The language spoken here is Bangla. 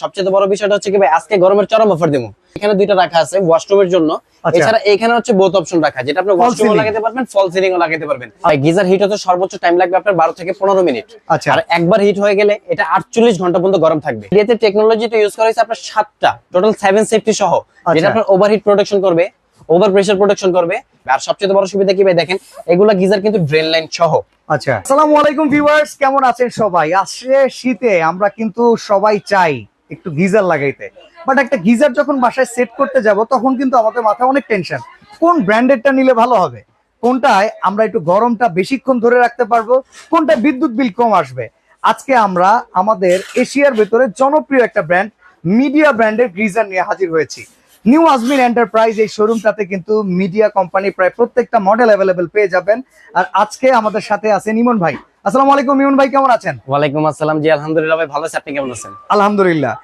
সবচেয়ে বড় বিষয়টা হচ্ছে কি ভাই, আজকে গরমের চরম অফার দেবো। এখানে দুইটা রাখা আছে ওয়াশরুমের জন্য, এছাড়া এখানে হচ্ছে বোথ অপশন রাখা, যেটা আপনি ওয়াশরুমও লাগাতে পারবেন, ফল সিলিংও লাগাতে পারবেন। ভাই গিজার হিট হতে সর্বোচ্চ টাইম লাগবে আপনার 12 থেকে 15 মিনিট। আর একবার হিট হয়ে গেলে এটা 48 ঘন্টা পর্যন্ত গরম থাকবে। এতে টেকনোলজিটা ইউজ করা হয়েছে আপনার 7টা, টোটাল 7 সেফটি সহ, যেটা আপনার ওভারহিট প্রোটেকশন করবে, ওভার প্রেসার প্রোটেকশন করবে। আর সবচেয়ে বড় সুবিধা কি ভাই দেখেন, এগুলা গিজার কিন্তু ড্রেন লাইন সহ। আচ্ছা, আসসালামু আলাইকুম ভিউয়ার্স, কেমন আছেন সবাই? আসলে শীতে আমরা কিন্তু সবাই চাই একটু গিজার লাগাইতে, বাট একটা গিজার যখন বাসায় সেট করতে যাব তখন কিন্তু আমাদের মাথায় অনেক টেনশন, কোন ব্র্যান্ডেরটা নিলে ভালো হবে, কোনটায় আমরা একটু গরমটা বেশিক্ষণ ধরে রাখতে পারবো, কোনটা বিদ্যুৎ বিল কম আসবে। আজকে আমরা আমাদের এশিয়ার ভেতরে জনপ্রিয় একটা ব্র্যান্ড মিডিয়া ব্র্যান্ডের গিজার নিয়ে হাজির হয়েছি। নিউ আজমিন এন্টারপ্রাইজ এই শোরুমটাতে কিন্তু মিডিয়া কোম্পানি প্রায় প্রত্যেকটা মডেল অ্যাভেলেবেল পেয়ে যাবেন। আর আজকে আমাদের সাথে আছেন ইমন ভাই। আসসালামু আলাইকুম ইমন ভাই, কেমন আছেন? ওয়ালাইকুম আসসালাম। জি আলহামদুলিল্লাহ ভাই, ভালো আছি, আপনি কেমন আছেন? আলহামদুলিল্লাহ।